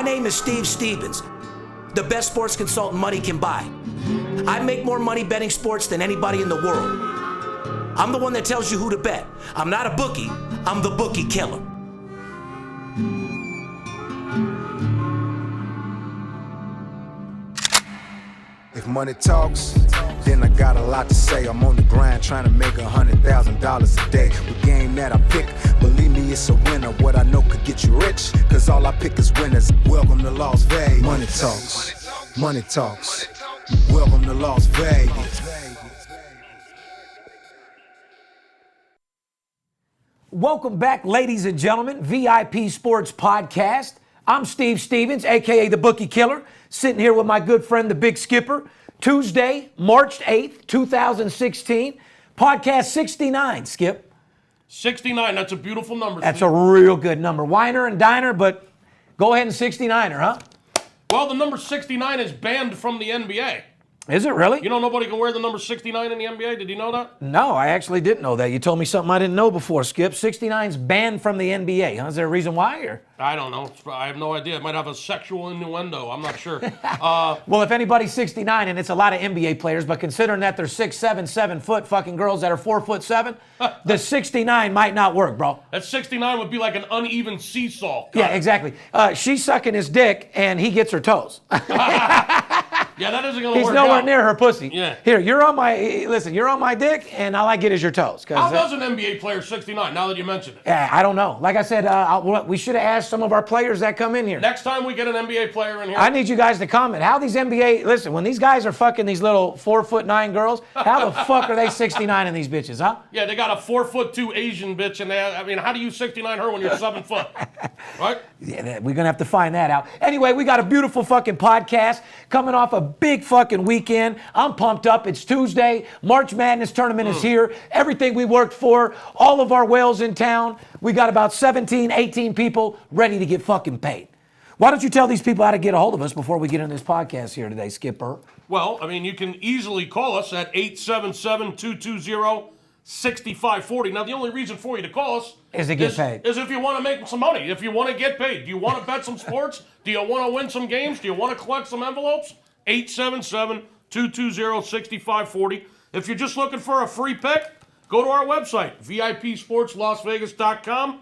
My name is Steve Stevens, the best sports consultant money can buy. I make more money betting sports than anybody in the world. I'm the one that tells you who to bet. I'm not a bookie, I'm the Bookie Killer. If money talks, then I got a lot to say. I'm on the grind trying to make $100,000 a day. The game that I pick, believe me, it's a winner. What I know could get you rich, cause all I pick is winners. Welcome to Las Vegas. Money talks, money talks. Welcome to Las Vegas. Welcome back, ladies and gentlemen, VIP Sports Podcast. I'm Steve Stevens, a.k.a. the Bookie Killer, sitting here with my good friend, the Big Skipper. Tuesday, March 8th, 2016, Podcast 69, Skip. 69, that's a beautiful number. That's Steve. a real good number. Winer and diner, but go ahead and 69er, huh? Well, the number 69 is banned from the NBA. Is it really? You know nobody can wear the number 69 in the NBA? Did you know that? No, I actually didn't know that. You told me something I didn't know before, Skip. 69's banned from the NBA. Huh? Is there a reason why? Or? I don't know. I have no idea. It might have a sexual innuendo. I'm not sure. Well, if anybody's 69, and it's a lot of NBA players, but considering that they're 6'7", 7-foot fucking girls that are 4'7", the 69 might not work, bro. That 69 would be like an uneven seesaw. Yeah, exactly. She's sucking his dick, and he gets her toes. Yeah, that isn't going to work. He's nowhere out. near her pussy. Yeah. Here, you're on my dick, and all I get is your toes. How does an NBA player 69, now that you mentioned it? Yeah, I don't know. Like I said, we should have asked some of our players that come in here. Next time we get an NBA player in here. I need you guys to comment. How these NBA, listen, when these guys are fucking these little 4'9" girls, how the fuck are they 69 in these bitches, huh? Yeah, they got a 4'2" Asian bitch, and how do you 69 her when you're 7 foot? Right? Yeah, we're going to have to find that out. Anyway, we got a beautiful fucking podcast coming off a big fucking weekend. I'm pumped up. It's Tuesday. March Madness tournament is here. Everything we worked for, all of our whales in town. We got about 17, 18 people ready to get fucking paid. Why don't you tell these people how to get a hold of us before we get in this podcast here today, Skipper? Well, I mean, you can easily call us at 877-220-6540. Now, the only reason for you to call us is to get paid. Is if you want to make some money, if you want to get paid. Do you want to bet some sports? Do you want to win some games? Do you want to collect some envelopes? 877-220-6540. If you're just looking for a free pick, go to our website, VIPSportsLasVegas.com.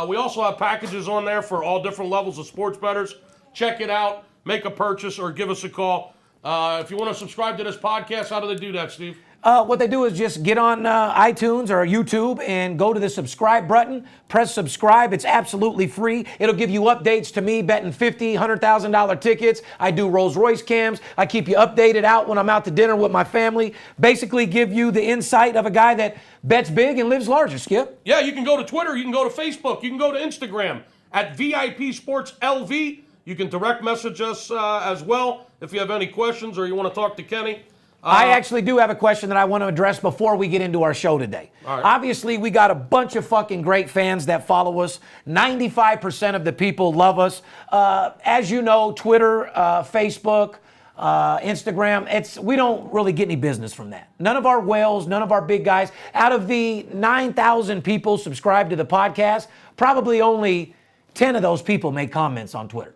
We also have packages on there for all different levels of sports bettors. Check it out, make a purchase, or give us a call. If you want to subscribe to this podcast, how do they do that, Steve? What they do is just get on iTunes or YouTube and go to the subscribe button, press subscribe. It's absolutely free. It'll give you updates to me betting $50,000, $100,000 tickets. I do Rolls Royce cams. I keep you updated out when I'm out to dinner with my family. Basically give you the insight of a guy that bets big and lives larger, Skip. Yeah, you can go to Twitter. You can go to Facebook. You can go to Instagram at VIP Sports LV. You can direct message us as well if you have any questions or you want to talk to Kenny. I actually do have a question that I want to address before we get into our show today. All right. Obviously, we got a bunch of fucking great fans that follow us. 95% of the people love us. As you know, Twitter, Facebook, Instagram, we don't really get any business from that. None of our whales, none of our big guys. Out of the 9,000 people subscribed to the podcast, probably only 10 of those people make comments on Twitter.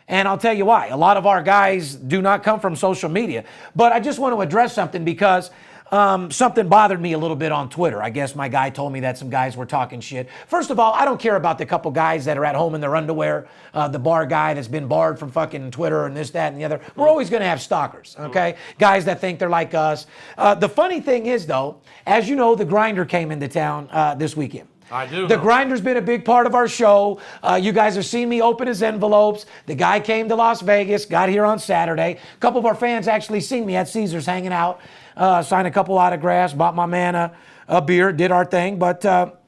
And I'll tell you why. A lot of our guys do not come from social media. But I just want to address something because something bothered me a little bit on Twitter. I guess my guy told me that some guys were talking shit. First of all, I don't care about the couple guys that are at home in their underwear, the bar guy that's been barred from fucking Twitter and this, that, and the other. We're always going to have stalkers, okay? Guys that think they're like us. The funny thing is, though, as you know, the Grinder came into town this weekend. I do. The Grinder's been a big part of our show. You guys have seen me open his envelopes. The guy came to Las Vegas, got here on Saturday. A couple of our fans actually seen me at Caesars hanging out, signed a couple autographs, bought my man a beer, did our thing, but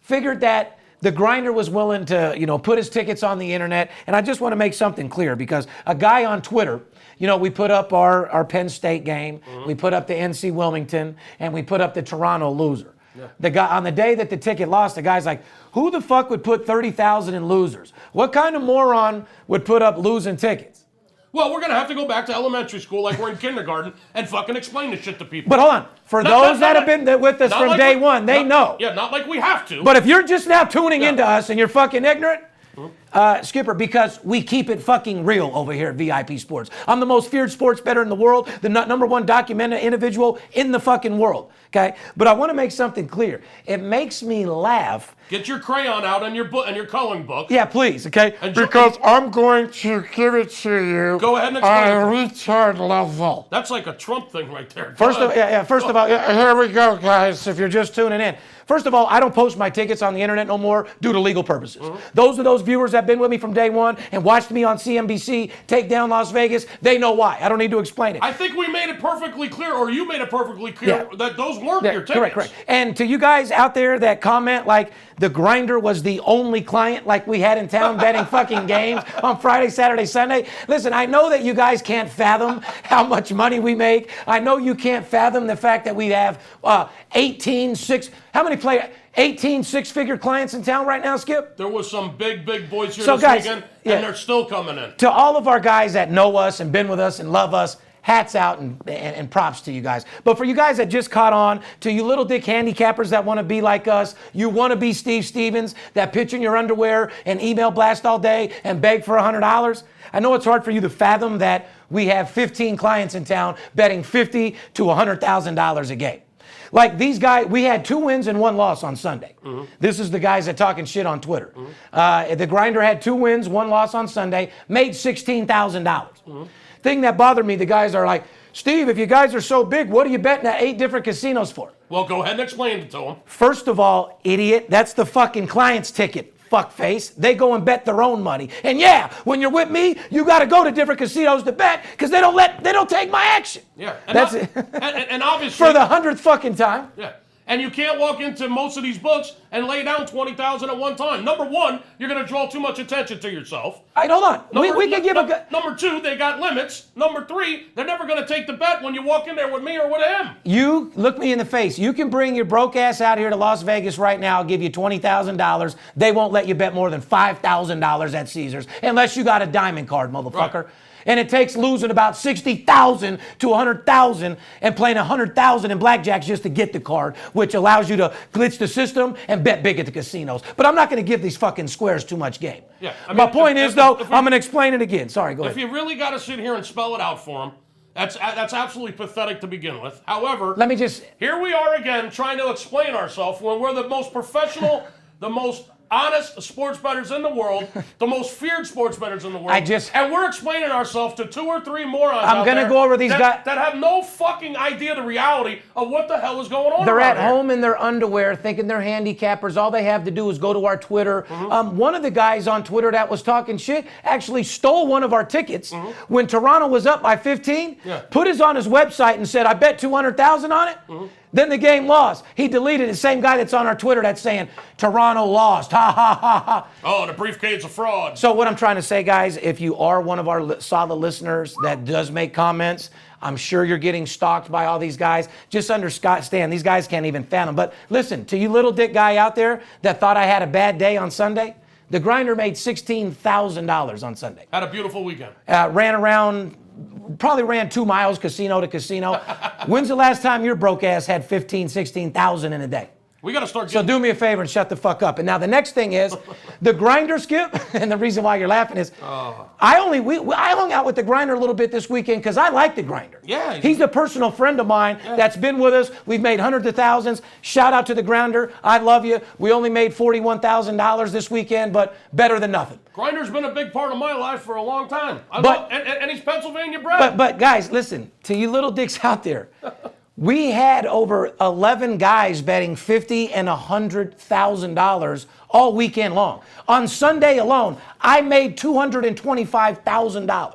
figured that the Grinder was willing to, put his tickets on the internet. And I just want to make something clear because a guy on Twitter, we put up our Penn State game, we put up the NC Wilmington, and we put up the Toronto loser. Yeah. The guy on the day that the ticket lost, the guy's like, who the fuck would put 30,000 in losers? What kind of moron would put up losing tickets? Well, we're going to have to go back to elementary school like we're in kindergarten and fucking explain this shit to people. But hold on. For those that have been with us from day one, they know. Yeah, not like we have to. But if you're just now tuning into us and you're fucking ignorant, Skipper, because we keep it fucking real over here at VIP Sports. I'm the most feared sports bettor in the world, the number one documented individual in the fucking world, okay? But I want to make something clear. It makes me laugh. Get your crayon out and your book and your coloring book. Yeah, please, okay? Because I'm going to give it to you Go ahead and on a explain. retard level. That's like a Trump thing right there. First of all, Here we go, guys. if you're just tuning in. First of all, I don't post my tickets on the internet no more due to legal purposes. Those are those viewers that have been with me from day one and watched me on CNBC take down Las Vegas. They know why. I don't need to explain it. I think we made it perfectly clear, or you made it perfectly clear, that those weren't your tickets. Correct. And to you guys out there that comment like the Grinder was the only client like we had in town betting fucking games on Friday, Saturday, Sunday. Listen, I know that you guys can't fathom how much money we make. I know you can't fathom the fact that we have 18 six-figure clients in town right now, Skip? There was some big boys here So this guys, weekend, yeah. and they're still coming in. To all of our guys that know us and been with us and love us, hats out and props to you guys. But for you guys that just caught on, to you little dick handicappers that want to be like us, you want to be Steve Stevens, that pitch in your underwear and email blast all day and beg for $100. I know it's hard for you to fathom that we have 15 clients in town betting $50,000 to $100,000 a game. Like these guys, we had 2 wins and 1 loss on Sunday. This is the guys that talking shit on Twitter. The Grinder had 2 wins, 1 loss on Sunday, made $16,000. Thing that bothered me, the guys are like, Steve, if you guys are so big, what are you betting at 8 different casinos for? Well, go ahead and explain it to them. First of all, idiot, that's the fucking client's ticket. Fuckface. They go and bet their own money. And yeah, when you're with me, you got to go to different casinos to bet because they don't take my action. Yeah, That's it. and obviously For the 100th fucking time. Yeah, and you can't walk into most of these books and lay down $20,000 at one time. Number one, you're going to draw too much attention to yourself. All right, hold on. We can give a Number 2, they got limits. Number 3, they're never going to take the bet when you walk in there with me or with him. You look me in the face. You can bring your broke ass out here to Las Vegas right now. I'll give you $20,000. They won't let you bet more than $5,000 at Caesars unless you got a diamond card, motherfucker. Right. And it takes losing about $60,000 to $100,000 and playing $100,000 in blackjacks just to get the card, which allows you to glitch the system and bet big at the casinos. But I'm not going to give these fucking squares too much game. Yeah, I mean, my point is, though, if I'm going to explain it again. Sorry, go ahead. If you really got to sit here and spell it out for them, that's absolutely pathetic to begin with. However, Let me just... here we are again trying to explain ourselves when we're the most professional, the most honest sports bettors in the world, the most feared sports bettors in the world. And we're explaining ourselves to 2 or 3 morons I'm going to go over these guys that have no fucking idea the reality of what the hell is going on. They're at here. home in their underwear thinking they're handicappers. All they have to do is go to our Twitter. One of the guys on Twitter that was talking shit actually stole one of our tickets when Toronto was up by 15, put his on his website and said, I bet $200,000 on it. Then the game lost. He deleted it. The same guy that's on our Twitter that's saying, Toronto lost. Ha, ha, ha, ha. Oh, the briefcase of fraud. So what I'm trying to say, guys, if you are one of our solid listeners that does make comments, I'm sure you're getting stalked by all these guys. Just understand, these guys can't even fathom. But listen, to you little dick guy out there that thought I had a bad day on Sunday, the Grinder made $16,000 on Sunday. Had a beautiful weekend. Probably ran 2 miles casino to casino. When's the last time your broke ass had 15, 16,000 in a day? We got to start So getting... do me a favor and shut the fuck up. And now the next thing is the Grinder, Skip, and the reason why you're laughing is I hung out with the Grinder a little bit this weekend because I like the Grinder. Yeah. He's a personal friend of mine that's been with us. We've made hundreds of thousands. Shout out to the Grinder. I love you. We only made $41,000 this weekend, but better than nothing. Grinder's been a big part of my life for a long time. And he's Pennsylvania bred. But guys, listen, to you little dicks out there, we had over 11 guys betting $50,000 and $100,000 all weekend long. On Sunday alone, I made $225,000.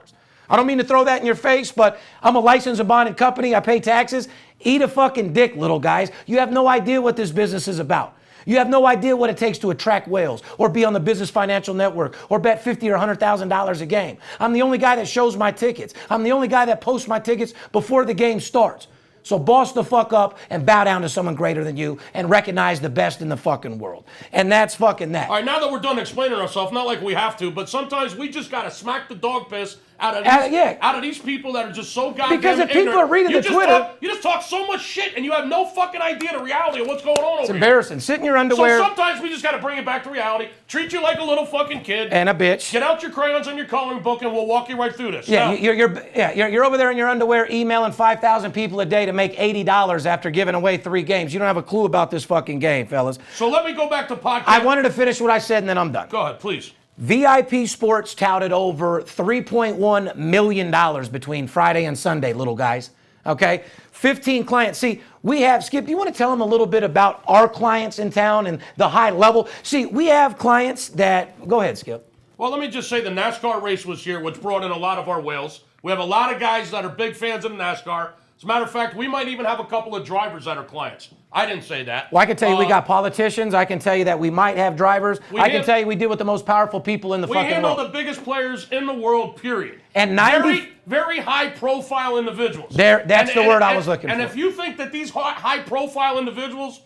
I don't mean to throw that in your face, but I'm a licensed and bonded company. I pay taxes. Eat a fucking dick, little guys. You have no idea what this business is about. You have no idea what it takes to attract whales or be on the Business Financial Network or bet $50,000 or $100,000 a game. I'm the only guy that shows my tickets. I'm the only guy that posts my tickets before the game starts. So boss the fuck up and bow down to someone greater than you and recognize the best in the fucking world. And that's fucking that. All right, now that we're done explaining ourselves, not like we have to, but sometimes we just got to smack the dog piss out of these people that are just so goddamn Because if ignorant. people are reading the Twitter, you just talk so much shit, and you have no fucking idea the reality of what's going on it's over embarrassing. Sit in your underwear. So sometimes we just got to bring it back to reality. Treat you like a little fucking kid. And a bitch. Get out your crayons and your coloring book, and we'll walk you right through this. Yeah, Now, you're over there in your underwear emailing 5,000 people a day to make $80 after giving away 3 games. You don't have a clue about this fucking game, fellas. so let me go back to podcast. I wanted to finish what I said and then I'm done. Go ahead, please. VIP Sports touted over $3.1 million between Friday and Sunday, little guys. Okay? 15 clients. See, we have, Skip, do you want to tell them a little bit about our clients in town and the high level? See, we have clients that, go ahead, Skip. Well, let me just say the NASCAR race was here, which brought in a lot of our whales. We have a lot of guys that are big fans of NASCAR. As a matter of fact, we might even have a couple of drivers that are clients. I didn't say that. Well, I can tell you we got politicians. I can tell you that we might have drivers. I can tell you we deal with the most powerful people in the fucking world. We handle the biggest players in the world, period. And very, very high-profile individuals. That's the word I was looking for. And if you think that these high-profile individuals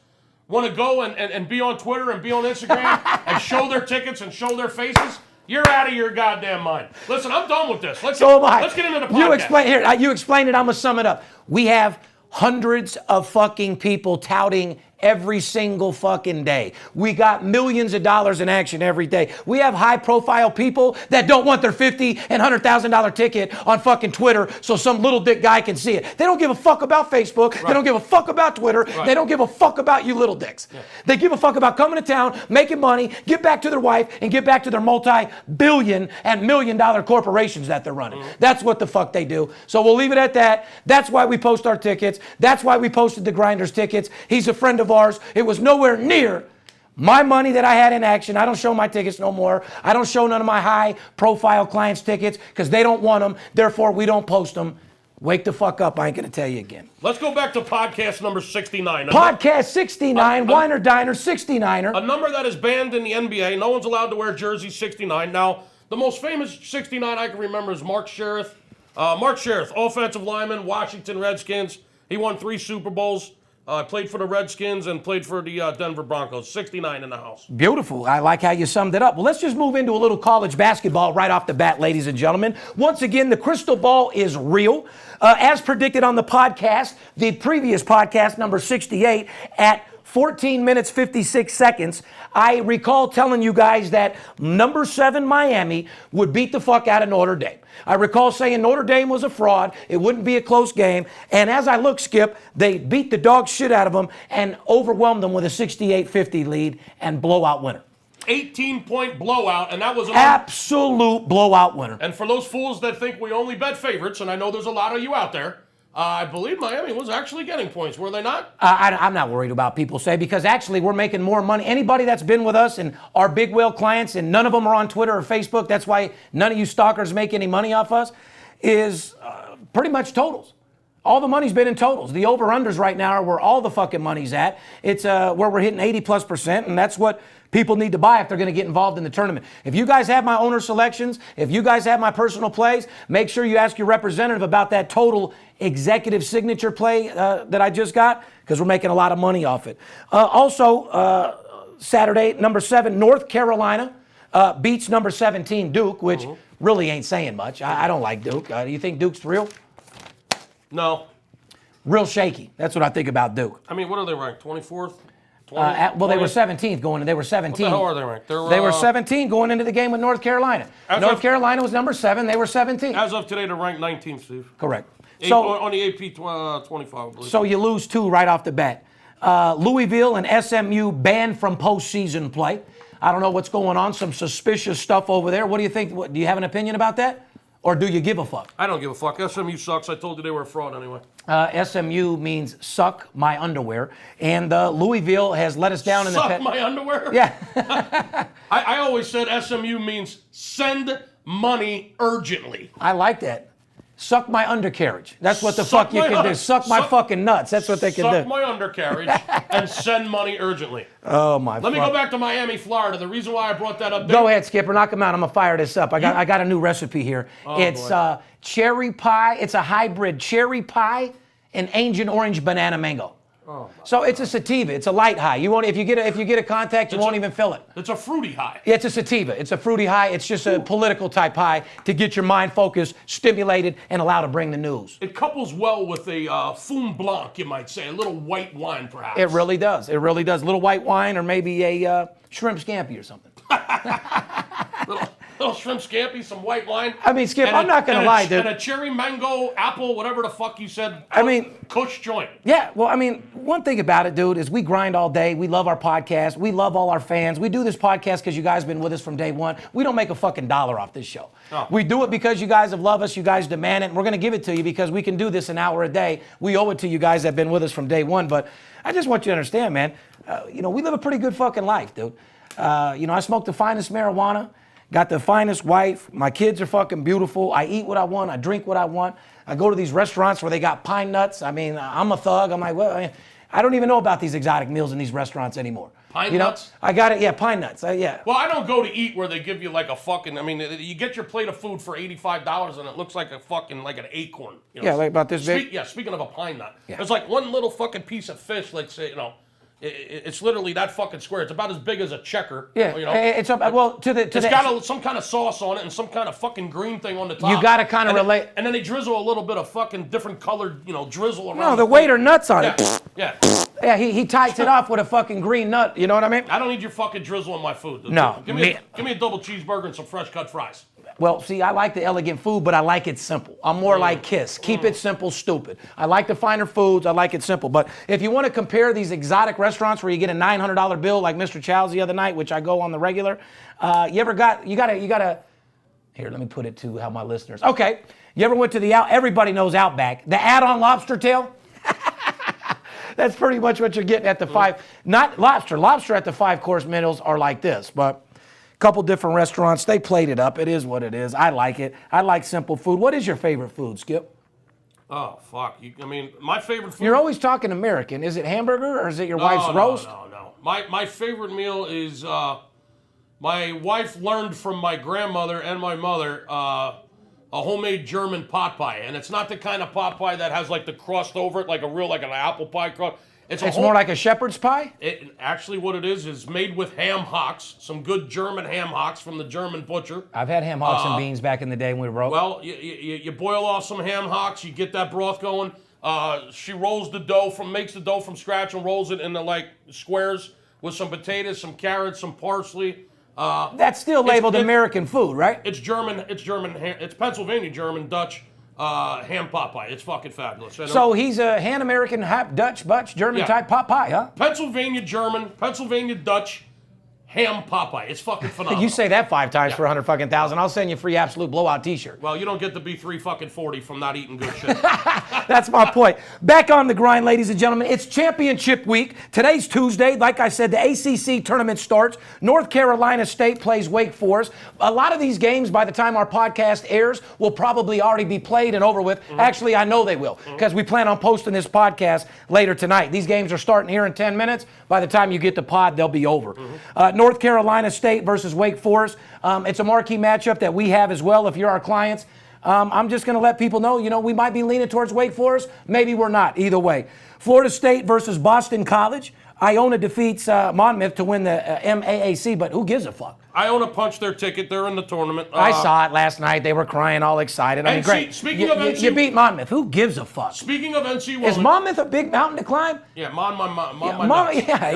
want to go and be on Twitter and be on Instagram and show their tickets and show their faces, you're out of your goddamn mind. Listen, I'm done with this. Let's get into the podcast. You explain it. I'm going to sum it up. We have hundreds of fucking people touting every single fucking day. We got millions of dollars in action every day. We have high-profile people that don't want their $50,000 and $100,000 ticket on fucking Twitter so some little dick guy can see it. They don't give a fuck about Facebook. Right. They don't give a fuck about Twitter. Right. They don't give a fuck about you little dicks. Yeah. They give a fuck about coming to town, making money, get back to their wife, and get back to their multi-billion and million-dollar corporations that they're running. Mm-hmm. That's what the fuck they do. So we'll leave it at that. That's why we post our tickets. That's why we posted the Grinders tickets. He's a friend of ours. It was nowhere near my money that I had in action. I don't show my tickets no more. I don't show none of my high-profile clients' tickets because they don't want them. Therefore, we don't post them. Wake the fuck up. I ain't going to tell you again. Let's go back to podcast number 69. Podcast 69, Winer Diner 69er. A number that is banned in the NBA. No one's allowed to wear jersey 69. Now, the most famous 69 I can remember is Mark Sheriff. Mark Sheriff, offensive lineman, Washington Redskins. He won 3 Super Bowls. Played for the Redskins and played for the Denver Broncos. 69 in the house. Beautiful. I like how you summed it up. Well, let's just move into a little college basketball right off the bat, ladies and gentlemen. Once again, the crystal ball is real. As predicted on the podcast, the previous podcast, number 68, at 14 minutes, 56 seconds, I recall telling you guys that number 7 Miami would beat the fuck out of Notre Dame. I recall saying Notre Dame was a fraud. It wouldn't be a close game. And as I look, Skip, they beat the dog shit out of them and overwhelmed them with a 68-50 lead and blowout winner. 18-point blowout, and that was an absolute blowout winner. And for those fools that think we only bet favorites, and I know there's a lot of you out there, I believe Miami was actually getting points, were they not? I'm not worried about people say, because actually we're making more money. Anybody that's been with us and our big whale clients, and none of them are on Twitter or Facebook, that's why none of you stalkers make any money off us, is pretty much totals. All the money's been in totals. The over-unders right now are where all the fucking money's at. It's where we're hitting 80+%, and that's what people need to buy if they're going to get involved in the tournament. If you guys have my owner selections, if you guys have my personal plays, make sure you ask your representative about that total executive signature play that I just got, because we're making a lot of money off it. Also, Saturday, number 7, North Carolina beats number 17, Duke, which really ain't saying much. I don't like Duke. Do you think Duke's real? No. Real shaky. That's what I think about Duke. I mean, what are they ranked? 24th? Well, they were 17th going in. They were 17. What the hell are they ranked? They were 17 going into the game with North Carolina. North Carolina was number 7. They were 17. As of today, they're ranked 19th, Steve. Correct. On the AP 25, I believe. So you lose 2 right off the bat. Louisville and SMU banned from postseason play. I don't know what's going on. Some suspicious stuff over there. What do you think? Do you have an opinion about that? Or do you give a fuck? I don't give a fuck. SMU sucks. I told you they were a fraud anyway. SMU means suck my underwear. And Louisville has let us down in the... Suck my underwear? Yeah. I always said SMU means send money urgently. I like that. Suck my undercarriage. That's what the fuck you can do. Suck my fucking nuts. That's what they can do. Suck my undercarriage and send money urgently. Oh, my Let me go back to Miami, Florida. The reason why I brought that up there. Go ahead, Skipper. Knock him out. I'm going to fire this up. I got a new recipe here. It's cherry pie. It's a hybrid cherry pie and Agent Orange banana mango. So it's a sativa. It's a light high. You won't if you get a contact, you won't even feel it. It's a fruity high. It's a sativa. It's a fruity high. It's just a political type high to get your mind focused, stimulated, and allow to bring the news. It couples well with a Fum Blanc, you might say, a little white wine, perhaps. It really does. It really does. A little white wine or maybe a shrimp scampi or something. little shrimp scampi, some white wine. I mean, Skip, I'm not going to lie, dude. And a cherry mango, apple, whatever the fuck you said. I mean, Kush joint. Yeah, well, I mean, one thing about it, dude, is we grind all day. We love our podcast. We love all our fans. We do this podcast because you guys have been with us from day one. We don't make a fucking dollar off this show. Oh. We do it because you guys have loved us. You guys demand it. And we're going to give it to you because we can do this an hour a day. We owe it to you guys that have been with us from day one. But I just want you to understand, man, we live a pretty good fucking life, dude. I smoke the finest marijuana. Got the finest wife. My kids are fucking beautiful. I eat what I want. I drink what I want. I go to these restaurants where they got pine nuts. I mean, I'm a thug. I'm like, well, I don't even know about these exotic meals in these restaurants anymore. Pine nuts? I got it. Yeah, pine nuts. Yeah. Well, I don't go to eat where they give you like a fucking, you get your plate of food for $85 and it looks like a fucking, like an acorn. Yeah, like about this big? Speaking of a pine nut. Yeah. There's like one little fucking piece of fish, let's say, it's literally that fucking square. It's about as big as a checker. Yeah, it's up. Well, it's got some kind of sauce on it and some kind of fucking green thing on the top. You got to kind of relate. And then they drizzle a little bit of fucking different colored, drizzle around. No, the waiter nuts on it. Yeah. Yeah, he tights it off with a fucking green nut. You know what I mean? I don't need your fucking drizzle on my food. No. Give me a double cheeseburger and some fresh cut fries. Well, see, I like the elegant food, but I like it simple. I'm more like Kiss. Keep it simple, stupid. I like the finer foods. I like it simple. But if you want to compare these exotic restaurants where you get a $900 bill like Mr. Chow's the other night, which I go on the regular, you gotta, here, let me put it to how my listeners, okay. You ever went to everybody knows Outback, the add-on lobster tail? That's pretty much what you're getting at the not lobster at the 5-course meals are like this, but couple different restaurants. They played it up. It is what it is. I like it. I like simple food. What is your favorite food, Skip? Oh, fuck. My favorite food... You're always talking American. Is it hamburger or is it your wife's roast? No. My favorite meal is... my wife learned from my grandmother and my mother a homemade German pot pie. And it's not the kind of pot pie that has like the crust over it, like an apple pie crust. It's more like a shepherd's pie? Actually, what it is made with ham hocks, some good German ham hocks from the German butcher. I've had ham hocks and beans back in the day when we were broke. Well, you boil off some ham hocks, you get that broth going. She rolls the dough makes the dough from scratch and rolls it into like squares with some potatoes, some carrots, some parsley. That's still labeled American food, right? It's German. It's Pennsylvania German, Dutch. Ham pot pie. It's fucking fabulous. So he's a Han-American, Dutch, Butch, German type pot pie, huh? Pennsylvania German, Pennsylvania Dutch, ham pot pie. It's fucking phenomenal. You say that 5 times for 100 fucking thousand. I'll send you a free absolute blowout t-shirt. Well, you don't get to be 3 fucking 40 from not eating good shit. That's my point. Back on the grind, ladies and gentlemen. It's championship week. Today's Tuesday. Like I said, the ACC tournament starts. North Carolina State plays Wake Forest. A lot of these games, by the time our podcast airs, will probably already be played and over with. Mm-hmm. Actually, I know they will because we plan on posting this podcast later tonight. These games are starting here in 10 minutes. By the time you get the pod, they'll be over. Mm-hmm. North Carolina State versus Wake Forest. It's a marquee matchup that we have as well if you're our clients. I'm just going to let people know, we might be leaning towards Wake Forest. Maybe we're not. Either way. Florida State versus Boston College. Iona defeats Monmouth to win the MAAC, but who gives a fuck? Iona punched their ticket. They're in the tournament. I saw it last night. They were crying all excited. I mean, great. Speaking of NC, you beat Monmouth. Who gives a fuck? Speaking of NC Wilmington. Is Monmouth a big mountain to climb? Yeah,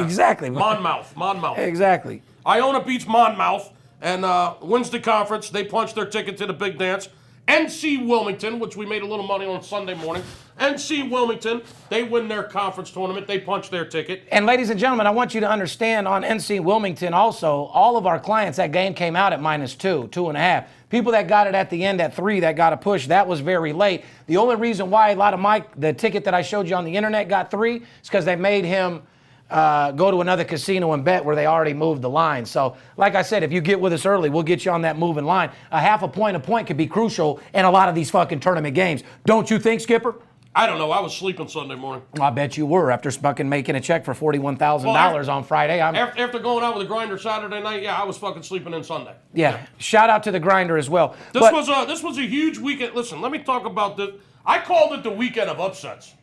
exactly. Monmouth. Exactly. Iona beats Monmouth and wins the conference. They punched their ticket to the big dance. NC Wilmington, which we made a little money on Sunday morning. NC Wilmington, they win their conference tournament. They punch their ticket. And ladies and gentlemen, I want you to understand on NC Wilmington also, all of our clients, that game came out at -2, 2.5. People that got it at the end at 3 that got a push, that was very late. The only reason why a lot of the ticket that I showed you on the internet got 3 is because they made him go to another casino and bet where they already moved the line. So, like I said, if you get with us early, we'll get you on that moving line. A half a point could be crucial in a lot of these fucking tournament games. Don't you think, Skipper? I don't know. I was sleeping Sunday morning. I bet you were after fucking making a check for $41,000 on Friday. After going out with the grinder Saturday night, I was fucking sleeping in Sunday. Yeah. Shout out to the grinder as well. This was a huge weekend. Listen, let me talk about this. I called it the weekend of upsets.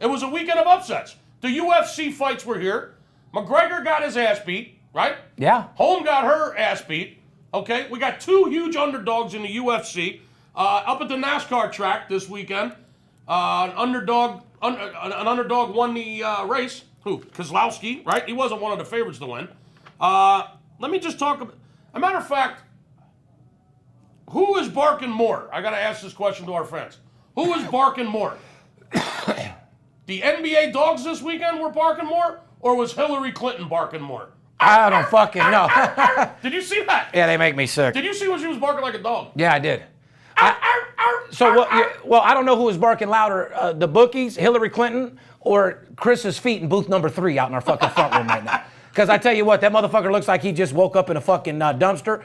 It was a weekend of upsets. The UFC fights were here. McGregor got his ass beat, right? Yeah. Holm got her ass beat. Okay, we got two huge underdogs in the UFC. Up at the NASCAR track this weekend, an underdog won the race. Who? Kozlowski, right? He wasn't one of the favorites to win. Let me just talk about. A matter of fact, who is barking more? I got to ask this question to our fans. Who is barking more? The NBA dogs this weekend were barking more, or was Hillary Clinton barking more? I don't fucking know. Did you see that? Yeah, they make me sick. Did you see when she was barking like a dog? Yeah, I did. Well, I don't know who was barking louder, the bookies, Hillary Clinton, or Chris's feet in booth number 3 out in our fucking front room right now. Because I tell you what, that motherfucker looks like he just woke up in a fucking dumpster.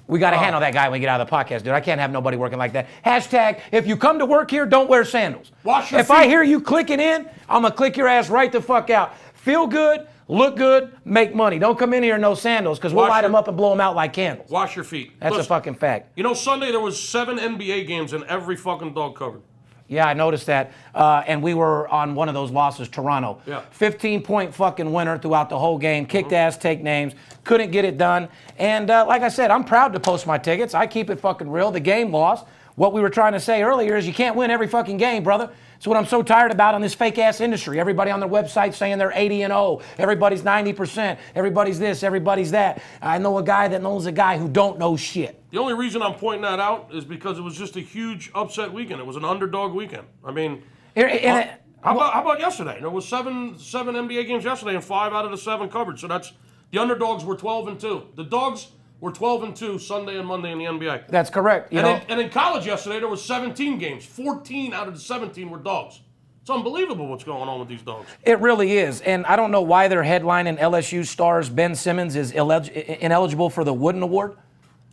We got to handle that guy when we get out of the podcast, dude. I can't have nobody working like that. Hashtag, if you come to work here, don't wear sandals. Wash your If feet. I hear you clicking in, I'm going to click your ass right the fuck out. Feel good, look good, make money. Don't come in here in no sandals, because we'll light them up and blow them out like candles. Wash your feet. That's Listen, a fucking fact. You know, Sunday there was 7 NBA games and every fucking dog covered. Yeah, I noticed that. And we were on one of those losses, Toronto. Yeah. 15-point fucking winner throughout the whole game. Kicked ass, take names. Couldn't get it done. And like I said, I'm proud to post my tickets. I keep it fucking real. The game lost. What we were trying to say earlier is you can't win every fucking game, brother. It's what I'm so tired about on this fake-ass industry. Everybody on their website saying they're 80-0. Everybody's 90%. Everybody's this, everybody's that. I know a guy that knows a guy who don't know shit. The only reason I'm pointing that out is because it was just a huge upset weekend. It was an underdog weekend. I mean, how about yesterday? There was seven NBA games yesterday, and 5 out of the 7 covered. So that's the underdogs were 12-2. The dogs were 12-2 Sunday and Monday in the NBA. That's correct. And in college yesterday, there was 17 games. 14 out of the 17 were dogs. It's unbelievable what's going on with these dogs. It really is. And I don't know why their headline in LSU stars Ben Simmons is ineligible for the Wooden Award.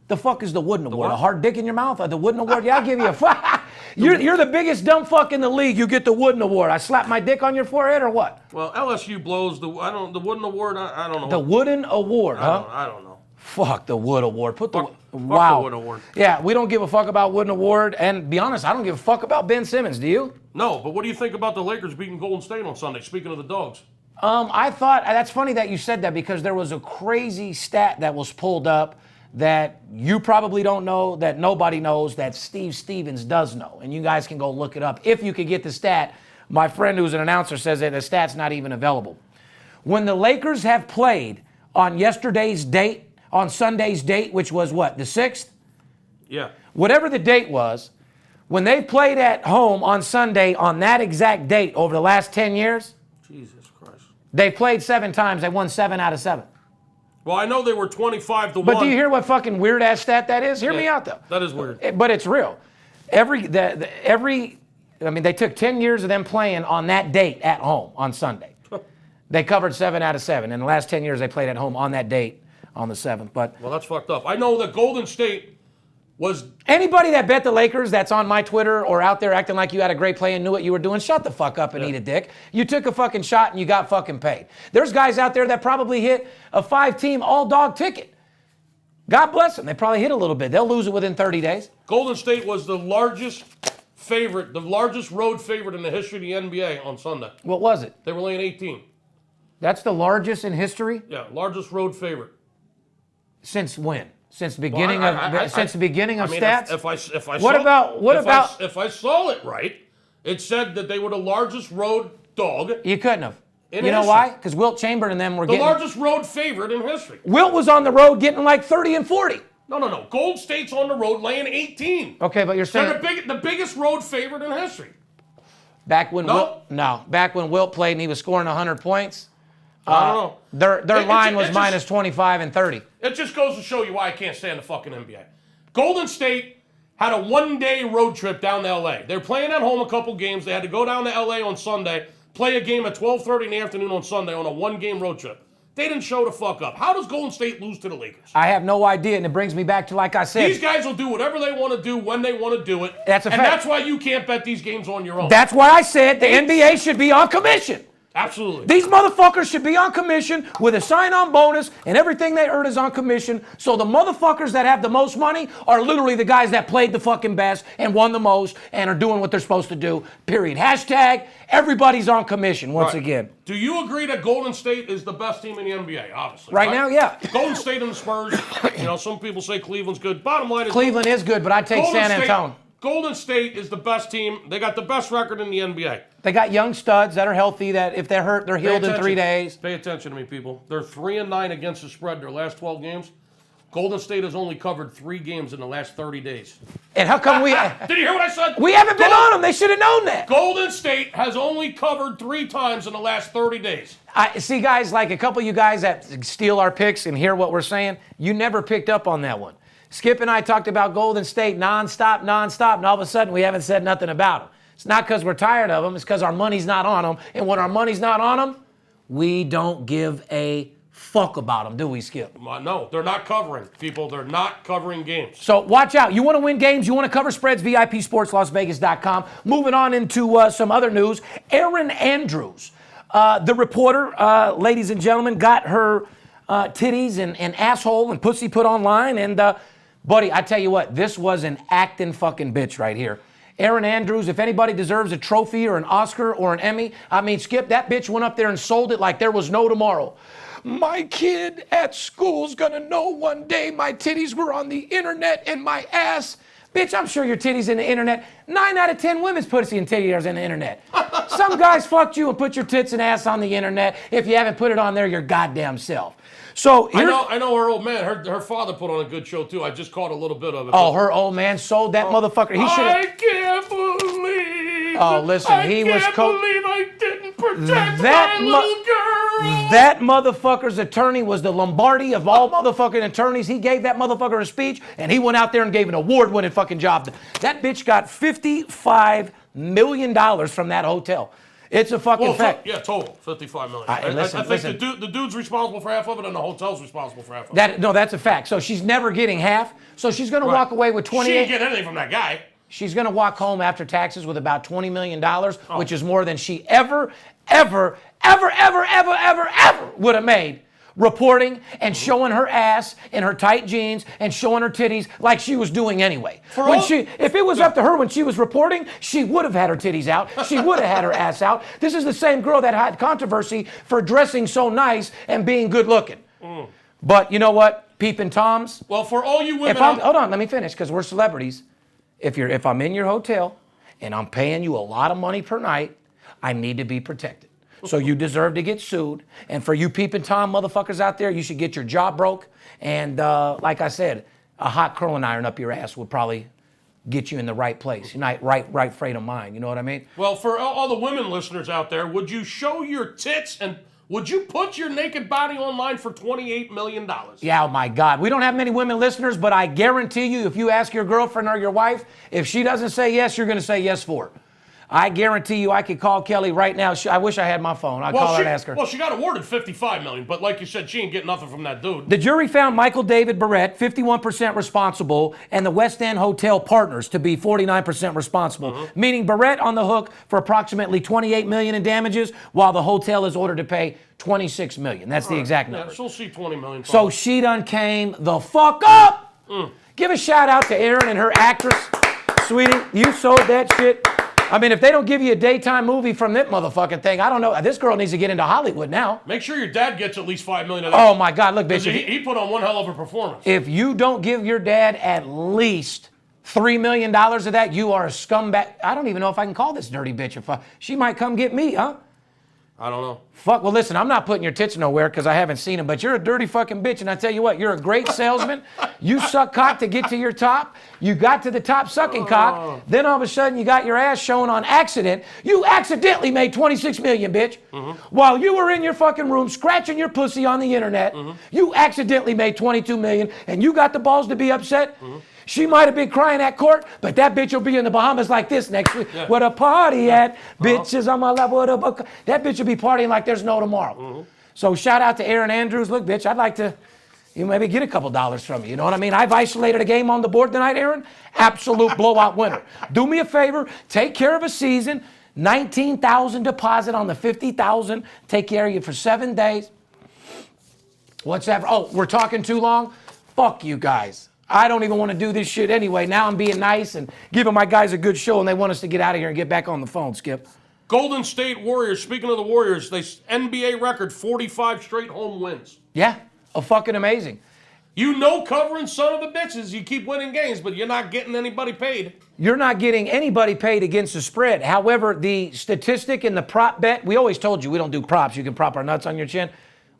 The fuck is the Wooden Award? what? A hard dick in your mouth? The Wooden Award? Yeah, I'll give you a fuck. You're the biggest dumb fuck in the league. You get the Wooden Award. I slap my dick on your forehead or what? Well, LSU blows the Wooden Award. I don't know. The Wooden Award, huh? I don't know. Fuck the Wood Award. Put the Fuck wow. the Wood Award. Yeah, we don't give a fuck about Wooden Award. And be honest, I don't give a fuck about Ben Simmons. Do you? No, but what do you think about the Lakers beating Golden State on Sunday? Speaking of the dogs. I thought that's funny that you said that because there was a crazy stat that was pulled up that you probably don't know, that nobody knows, that Steve Stevens does know. And you guys can go look it up. If you could get the stat, my friend who's an announcer says that the stat's not even available. When the Lakers have played on yesterday's date, on Sunday's date, which was what, the 6th? Yeah. Whatever the date was, when they played at home on Sunday on that exact date over the last 10 years, Jesus Christ. they played 7 times. They won 7 out of 7. Well, I know they were 25-1. But do you hear what fucking weird ass stat that is? Hear me out though. That is weird. But it's real. I mean, they took 10 years of them playing on that date at home on Sunday. They covered 7 out of 7. In the last 10 years, they played at home on that date on the 7th. But Well, that's fucked up. I know that Golden State was. anybody that bet the Lakers that's on my Twitter or out there acting like you had a great play and knew what you were doing, shut the fuck up and eat a dick. You took a fucking shot and you got fucking paid. There's guys out there that probably hit a 5-team all-dog ticket. God bless them. They probably hit a little bit. They'll lose it within 30 days. Golden State was the largest favorite, the largest road favorite in the history of the NBA on Sunday. What was it? They were laying 18. That's the largest in history? Yeah, largest road favorite. Since when? Since the beginning of stats? If I What saw, about- what if about- if I saw it right, it said that they were the largest road dog, You couldn't have. In You know history. why? Because Wilt Chamberlain and them were the getting. largest road favorite in history. Wilt was on the road getting like 30 and 40. No. Golden State's on the road laying 18. Okay, but you're They're saying the biggest road favorite in history. back when No. back when Wilt played and he was scoring 100 points, I don't know. their line it was just- minus 25 and 30. It just goes to show you why I can't stand the fucking NBA. Golden State had a one-day road trip down to LA. They're playing at home a couple games. They had to go down to LA on Sunday, play a game at 12:30 in the afternoon on Sunday on a one-game road trip. They didn't show the fuck up. How does Golden State lose to the Lakers? I have no idea, and it brings me back to, like I said, These guys will do whatever they want to do when they want to do it. That's a and fact. that's why you can't bet these games on your own. That's why I said the NBA should be on commission. Absolutely. These motherfuckers should be on commission with a sign-on bonus, and everything they earn is on commission. So the motherfuckers that have the most money are literally the guys that played the fucking best and won the most and are doing what they're supposed to do, period. Hashtag, everybody's on commission once again. Do you agree that Golden State is the best team in the NBA? Obviously. Right now, yeah. Golden State and the Spurs. Some people say Cleveland's good. Bottom line is Cleveland is good, but I'd take San Antonio. Golden State is the best team. They got the best record in the NBA. They got young studs that are healthy, that if they're hurt, they're healed in 3 days. Pay attention to me, people. They're 3-9 against the spread their last 12 games. Golden State has only covered 3 games in the last 30 days. And how come we... Did you hear what I said? We haven't been on them. They should have known that. Golden State has only covered 3 times in the last 30 days. I see, guys, like a couple of you guys that steal our picks and hear what we're saying, you never picked up on that one. Skip and I talked about Golden State nonstop, and all of a sudden we haven't said nothing about them. It's not because we're tired of them. It's because our money's not on them. And when our money's not on them, we don't give a fuck about them, do we, Skip? No, they're not covering, people. They're not covering games. So watch out. You want to win games, you want to cover spreads, VIPSportsLasVegas.com. Moving on into some other news. Erin Andrews, the reporter, ladies and gentlemen, got her titties and asshole and pussy put online. And, buddy, I tell you what, this was an acting fucking bitch right here. Erin Andrews, if anybody deserves a trophy or an Oscar or an Emmy, I mean, Skip, that bitch went up there and sold it like there was no tomorrow. My kid at school's gonna know one day my titties were on the internet and my ass. Bitch, I'm sure your titties in the internet. 9 out of 10 women's pussy and titties in the internet. Some guys fucked you and put your tits and ass on the internet. If you haven't put it on there, your goddamn self. So I know her old man. Her father put on a good show too. I just caught a little bit of it. Oh, her old man sold that motherfucker. He should have. I can't believe. Oh, listen, he was. I can't believe I didn't protect my little girl. That motherfucker's attorney was the Lombardi of all motherfucking attorneys. He gave that motherfucker a speech, and he went out there and gave an award-winning fucking job. That bitch got $55 million from that hotel. It's a fucking fact. Yeah, total $55 million. I think the dude's responsible for half of it, and the hotel's responsible for half of it. No, that's a fact. So she's never getting half. So she's going to walk away with 28. She didn't get anything from that guy. She's going to walk home after taxes with about $20 million, which is more than she ever would have made reporting and showing her ass in her tight jeans and showing her titties like she was doing anyway. If it was up to her when she was reporting, she would have had her titties out. She would have had her ass out. This is the same girl that had controversy for dressing so nice and being good looking. But you know what? Peeping Toms. Well, for all you women... Hold on, let me finish, because we're celebrities. If I'm in your hotel and I'm paying you a lot of money per night, I need to be protected. So you deserve to get sued. And for you peeping Tom motherfuckers out there, you should get your jaw broke. And like I said, a hot curling iron up your ass would probably get you in the right place. You're not right frame of mind. You know what I mean? Well, for all the women listeners out there, would you show your tits and would you put your naked body online for $28 million? Yeah, oh my God. We don't have many women listeners, but I guarantee you, if you ask your girlfriend or your wife, if she doesn't say yes, you're going to say yes for her. I guarantee you I could call Kelly right now. I wish I had my phone. I'd call her and ask her. Well, she got awarded $55 million, but like you said, she ain't getting nothing from that dude. The jury found Michael David Barrett 51% responsible and the West End Hotel partners to be 49% responsible, meaning Barrett on the hook for approximately $28 million in damages, while the hotel is ordered to pay $26 million. That's the exact number. Yeah, she'll see $20 million. So she done came the fuck up. Give a shout out to Erin and her actress. Sweetie, you sold that shit. I mean, if they don't give you a daytime movie from that motherfucking thing, I don't know. This girl needs to get into Hollywood now. Make sure your dad gets at least $5 million of that. Oh, my God. Look, bitch. He put on one hell of a performance. If you don't give your dad at least $3 million of that, you are a scumbag. I don't even know if I can call this dirty bitch. She might come get me, huh? I don't know. Fuck, well, listen, I'm not putting your tits nowhere because I haven't seen them, but you're a dirty fucking bitch, and I tell you what, you're a great salesman. You suck cock to get to your top. You got to the top sucking cock. Then all of a sudden, you got your ass shown on accident. You accidentally made $26 million, bitch. While you were in your fucking room scratching your pussy on the internet, you accidentally made $22 million, and you got the balls to be upset? She might have been crying at court, but that bitch will be in the Bahamas like this next week. Yeah. Where the party at? Bitches on my level. That bitch will be partying like there's no tomorrow. So shout out to Erin Andrews. Look, bitch, I'd like to maybe get a couple dollars from you. You know what I mean? I've isolated a game on the board tonight, Erin. Absolute blowout winner. Do me a favor. Take care of a season. $19,000 deposit on the $50,000. Take care of you for 7 days. What's that? Oh, we're talking too long? Fuck you guys. I don't even want to do this shit anyway. Now I'm being nice and giving my guys a good show, and they want us to get out of here and get back on the phone, Skip. Golden State Warriors, speaking of the Warriors, they NBA record 45 straight home wins. Yeah, fucking amazing. You know, covering son of a bitches, you keep winning games, but you're not getting anybody paid. You're not getting anybody paid against the spread. However, the statistic in the prop bet, we always told you we don't do props. You can prop our nuts on your chin.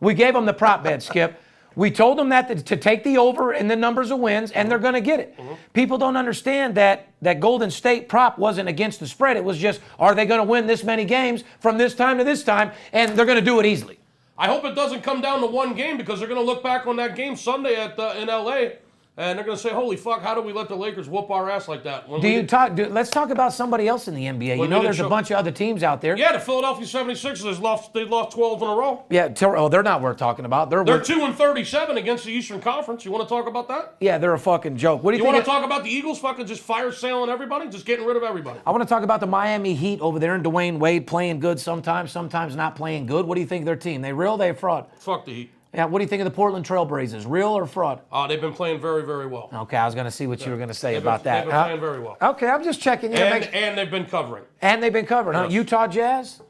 We gave them the prop bet, Skip. We told them that to take the over in the numbers of wins, and they're going to get it. People don't understand that Golden State prop wasn't against the spread. It was just, are they going to win this many games from this time to this time? And they're going to do it easily. I hope it doesn't come down to one game, because they're going to look back on that game Sunday in L.A., and they're going to say, holy fuck, how did we let the Lakers whoop our ass like that? Let's talk about somebody else in the NBA. You know there's a bunch of other teams out there. Yeah, the Philadelphia 76ers, they lost 12 in a row. Yeah, they're not worth talking about. They're 2-37 against the Eastern Conference. You want to talk about that? Yeah, they're a fucking joke. What do you think? You want to talk about the Eagles fucking just fire sailing everybody? Just getting rid of everybody? I want to talk about the Miami Heat over there and Dwayne Wade playing good sometimes not playing good. What do you think of their team? They real, they fraud? Fuck the Heat. Yeah, what do you think of the Portland Trail Blazers? Real or fraud? They've been playing very, very well. Okay, I was going to see what you were going to say about that. They've been playing very well. Okay, I'm just checking. And they've been covering. And they've been covering, huh? Yes. Utah Jazz?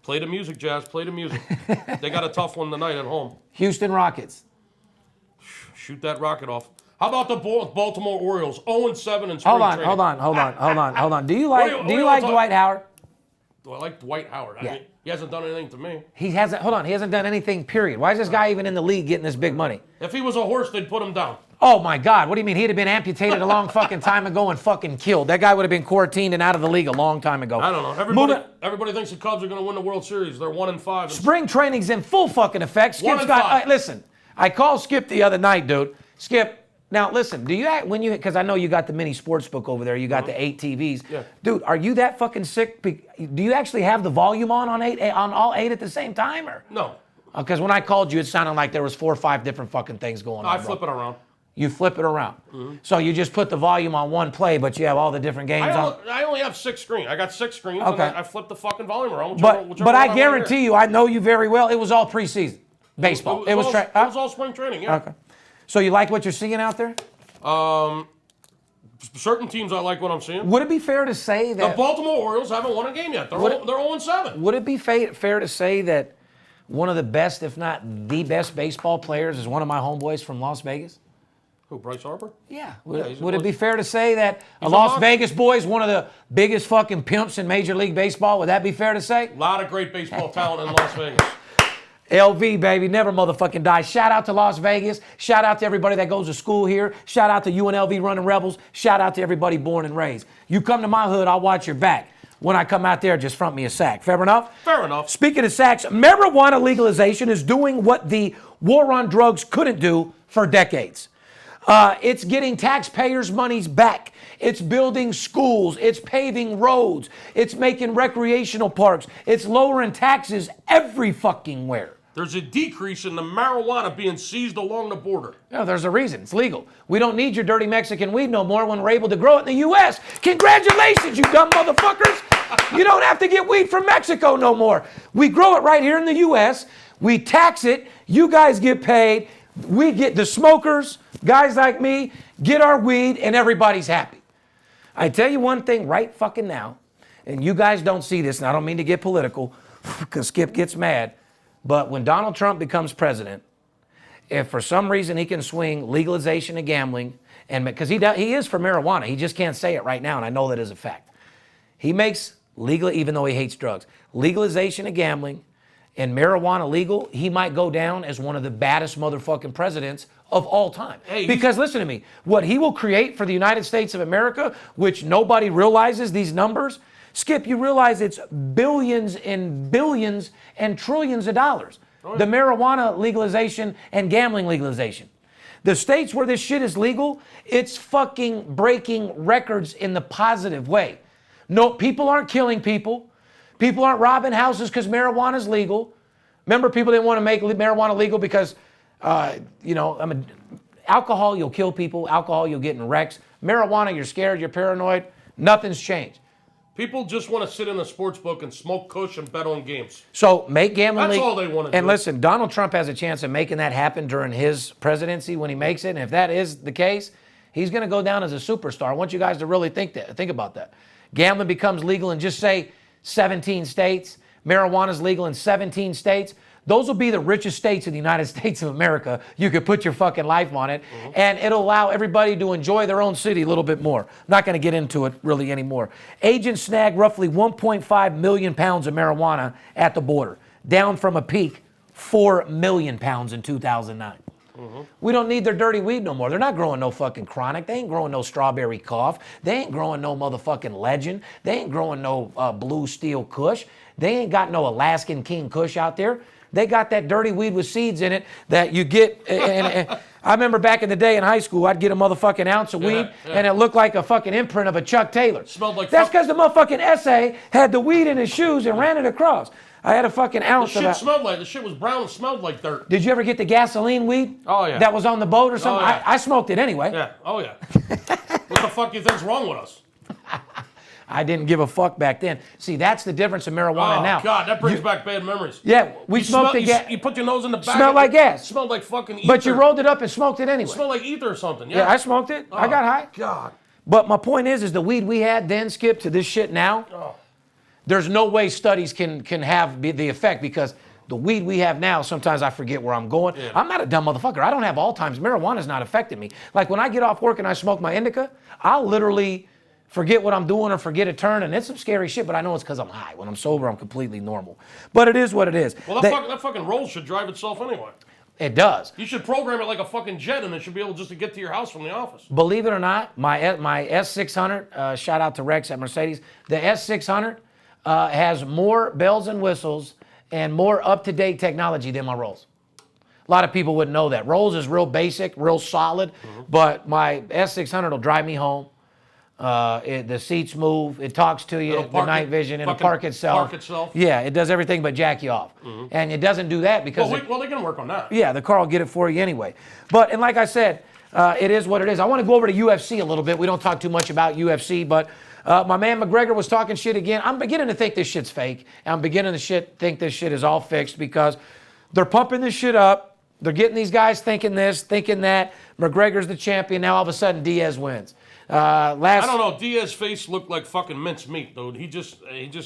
Play the music, Jazz. Play the music. They got a tough one tonight at home. Houston Rockets? Shoot that rocket off. How about the Baltimore Orioles? 0-7 in spring training. Hold on. Do you like Dwight Howard? Do I like Dwight Howard? Yeah. I mean, he hasn't done anything to me. He hasn't done anything, period. Why is this guy even in the league getting this big money? If he was a horse, they'd put him down. Oh my God, what do you mean? He'd have been amputated a long fucking time ago and fucking killed. That guy would have been quarantined and out of the league a long time ago. I don't know. Everybody thinks the Cubs are going to win the World Series. They're 1-5. Spring training's in full fucking effect. Skip's 1-5. Listen, I called Skip the other night, dude. Skip, now listen, because I know you got the mini sports book over there, you got the 8 TVs. Yeah. Dude, are you that fucking sick? Do you actually have the volume on all 8 at the same time? Or? No. Because when I called you, it sounded like there was 4 or 5 different fucking things going on. I flip it around. You flip it around. So you just put the volume on one play, but you have all the different games on. I only have 6 screens. I got 6 screens, Okay. and I flip the fucking volume around. But I guarantee you, I know you very well, it was all preseason baseball. It was all spring training, yeah. Okay. So you like what you're seeing out there? Certain teams, I like what I'm seeing. Would it be fair to say that... The Baltimore Orioles haven't won a game yet. They're 0-7. Would it be fair to say that one of the best, if not the best baseball players is one of my homeboys from Las Vegas? Who, Bryce Harper? Yeah. Would it be fair to say that a Las Vegas boy is one of the biggest fucking pimps in Major League Baseball? Would that be fair to say? A lot of great baseball talent in Las Vegas. LV, baby, never motherfucking die. Shout out to Las Vegas. Shout out to everybody that goes to school here. Shout out to UNLV running Rebels. Shout out to everybody born and raised. You come to my hood, I'll watch your back. When I come out there, just front me a sack. Fair enough? Fair enough. Speaking of sacks, marijuana legalization is doing what the war on drugs couldn't do for decades. It's getting taxpayers' monies back. It's building schools. It's paving roads. It's making recreational parks. It's lowering taxes every fucking where. There's a decrease in the marijuana being seized along the border. No, there's a reason. It's legal. We don't need your dirty Mexican weed no more when we're able to grow it in the U.S. Congratulations, you dumb motherfuckers. You don't have to get weed from Mexico no more. We grow it right here in the U.S. We tax it. You guys get paid. We get the smokers, guys like me, get our weed, and everybody's happy. I tell you one thing right fucking now, and you guys don't see this, and I don't mean to get political, because Skip gets mad, but when Donald Trump becomes president, if for some reason he can swing legalization of gambling, and because he is for marijuana, he just can't say it right now, and I know that is a fact. He makes legal, even though he hates drugs, legalization of gambling and marijuana legal, he might go down as one of the baddest motherfucking presidents of all time. Because listen to me, what he will create for the United States of America, which nobody realizes these numbers, Skip, you realize it's billions and billions and trillions of dollars. Oh, yeah. The marijuana legalization and gambling legalization. The states where this shit is legal, it's fucking breaking records in the positive way. No, people aren't killing people. People aren't robbing houses because marijuana is legal. Remember, people didn't want to make marijuana legal because, alcohol, you'll kill people. Alcohol, you'll get in wrecks. Marijuana, you're scared, you're paranoid. Nothing's changed. People just want to sit in a sports book and smoke kush and bet on games. So make gambling That's legal. all they want to do. And listen, Donald Trump has a chance of making that happen during his presidency when he makes it. And if that is the case, he's going to go down as a superstar. I want you guys to really think about that. Gambling becomes legal in just say 17 states. Marijuana's legal in 17 states. Those will be the richest states in the United States of America. You could put your fucking life on it, and it'll allow everybody to enjoy their own city a little bit more. Not going to get into it really anymore. Agents snagged roughly 1.5 million pounds of marijuana at the border, down from a peak 4 million pounds in 2009. We don't need their dirty weed no more. They're not growing no fucking chronic. They ain't growing no strawberry cough. They ain't growing no motherfucking legend. They ain't growing no blue steel kush. They ain't got no Alaskan King Kush out there. They got that dirty weed with seeds in it that you get. And I remember back in the day in high school, I'd get a motherfucking ounce of weed, and it looked like a fucking imprint of a Chuck Taylor. Smelled like That's because the motherfucking essay had the weed in his shoes and ran it across. I had a fucking ounce of it. The shit was brown and smelled like dirt. Did you ever get the gasoline weed? Oh, yeah. That was on the boat or something? Oh, yeah. I smoked it anyway. Yeah, oh yeah. What the fuck you think's wrong with us? I didn't give a fuck back then. See, that's the difference in marijuana now. Oh, God, that brings back bad memories. Yeah, we smoked the gas. You put your nose in the back. Smelled like gas. Smelled like fucking ether. But you rolled it up and smoked it anyway. It smelled like ether or something, Yeah, I smoked it. I got high. God. But my point is the weed we had then, Skip, to this shit now, there's no way studies can have the effect because the weed we have now, sometimes I forget where I'm going. Yeah. I'm not a dumb motherfucker. I don't have Alzheimer's. Marijuana's not affecting me. Like when I get off work and I smoke my indica, I'll literally forget what I'm doing or forget a turn, and it's some scary shit, but I know it's because I'm high. When I'm sober, I'm completely normal. But it is what it is. Well, that fucking roll should drive itself anyway. It does. You should program it like a fucking jet, and it should be able just to get to your house from the office. Believe it or not, my S600, shout out to Rex at Mercedes, the S600 has more bells and whistles and more up-to-date technology than my Rolls. A lot of people wouldn't know that. Rolls is real basic, real solid, but my S600 will drive me home. The seats move, it talks to you, the night vision, it'll park itself. Yeah, it does everything but jack you off. And it doesn't do that because... Well, they're going to work on that. Yeah, the car will get it for you anyway. But, and like I said, it is what it is. I want to go over to UFC a little bit. We don't talk too much about UFC, but my man McGregor was talking shit again. I'm beginning to think this shit's fake. I'm beginning to think this shit is all fixed because they're pumping this shit up. They're getting these guys thinking this, thinking that. McGregor's the champion. Now all of a sudden Diaz wins. I don't know. Diaz's face looked like fucking minced meat, dude. He just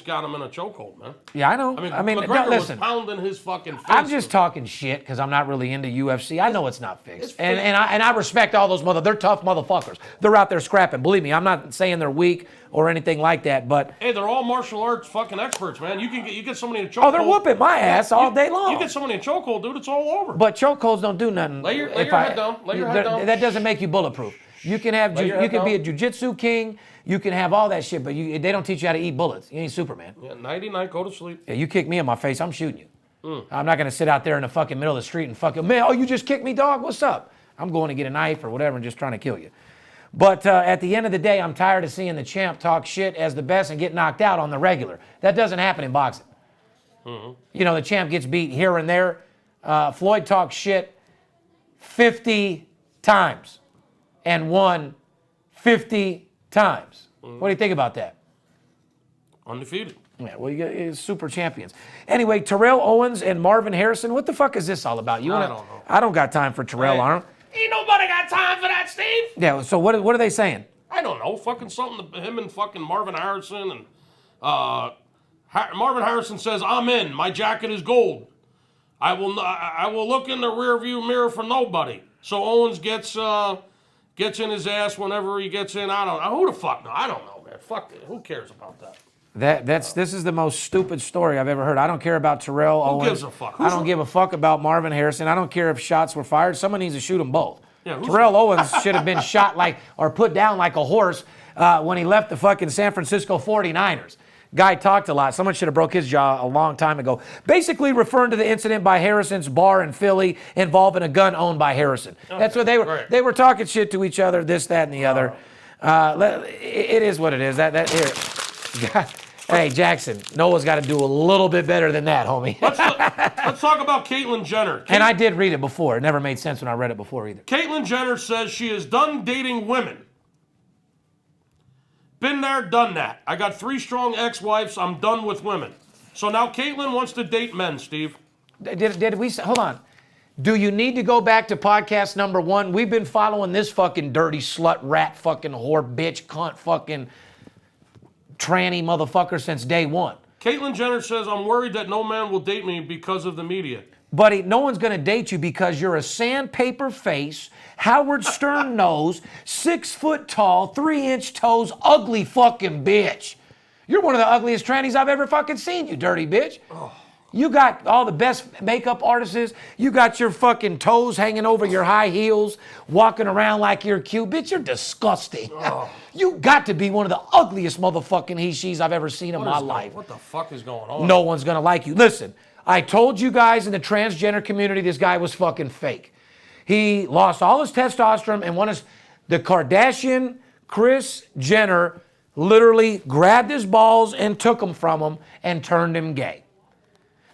got him in a chokehold, man. Yeah, I know. I mean McGregor was pounding his fucking face. I'm just talking shit because I'm not really into UFC. I know it's not fixed, and I respect all those they're tough motherfuckers. They're out there scrapping. Believe me, I'm not saying they're weak or anything like that, but hey, they're all martial arts fucking experts, man. You get somebody in a chokehold. Oh, they're whooping my ass all day long. You get somebody in a chokehold, dude, it's all over. But chokeholds don't do nothing. Lay your head down. Lay your head down. That doesn't make you bulletproof. You can be a jiu-jitsu king. You can have all that shit, but they don't teach you how to eat bullets. You ain't Superman. Yeah, nighty-night, go to sleep. Yeah, you kick me in my face, I'm shooting you. I'm not going to sit out there in the fucking middle of the street and fucking, man, oh, you just kicked me, dog? What's up? I'm going to get a knife or whatever and just trying to kill you. But at the end of the day, I'm tired of seeing the champ talk shit as the best and get knocked out on the regular. That doesn't happen in boxing. You know, the champ gets beat here and there. Floyd talks shit 50 times and won 50 times. What do you think about that? Undefeated. Yeah, well, you got super champions. Anyway, Terrell Owens and Marvin Harrison, what the fuck is this all about? I don't know. I don't got time for Terrell Arnold. Ain't nobody got time for that, Steve. Yeah, so what are they saying? I don't know. Fucking something to him and fucking Marvin Harrison. And Marvin Harrison says, I'm in. My jacket is gold. I will look in the rearview mirror for nobody. So Owens gets in his ass whenever he gets in. I don't know. Who the fuck? No, I don't know, man. Fuck it. Who cares about that? This is the most stupid story I've ever heard. I don't care about Terrell Owens. Who gives a fuck? I don't give a fuck about Marvin Harrison. I don't care if shots were fired. Someone needs to shoot them both. Yeah, Terrell Owens should have been shot or put down like a horse when he left the fucking San Francisco 49ers. Guy talked a lot. Someone should have broke his jaw a long time ago. Basically referring to the incident by Harrison's bar in Philly involving a gun owned by Harrison. Okay. That's what they were. Right. They were talking shit to each other, this, that, and the other. It is what it is. Here. Hey, Jackson, Noah's got to do a little bit better than that, homie. Let's talk about Caitlyn Jenner. And I did read it before. It never made sense when I read it before either. Caitlyn Jenner says she is done dating women Been there, done that. I got 3 strong ex-wives. I'm done with women. So now Caitlin wants to date men, Steve. Did we, hold on. Do you need to go back to podcast number 1? We've been following this fucking dirty slut, rat, fucking whore, bitch, cunt, fucking tranny motherfucker since day 1. Caitlyn Jenner says, I'm worried that no man will date me because of the media. Buddy, no one's going to date you because you're a sandpaper face, Howard Stern nose, 6 foot tall, 3-inch toes, ugly fucking bitch. You're one of the ugliest trannies I've ever fucking seen, you dirty bitch. Oh. You got all the best makeup artists. You got your fucking toes hanging over your high heels, walking around like you're cute. Bitch, you're disgusting. Oh. You got to be one of the ugliest motherfucking he-she's I've ever seen in my life. What the fuck is going on? No one's going to like you. Listen, I told you guys in the transgender community this guy was fucking fake. He lost all his testosterone and the Kardashian, Kris Jenner, literally grabbed his balls and took them from him and turned him gay.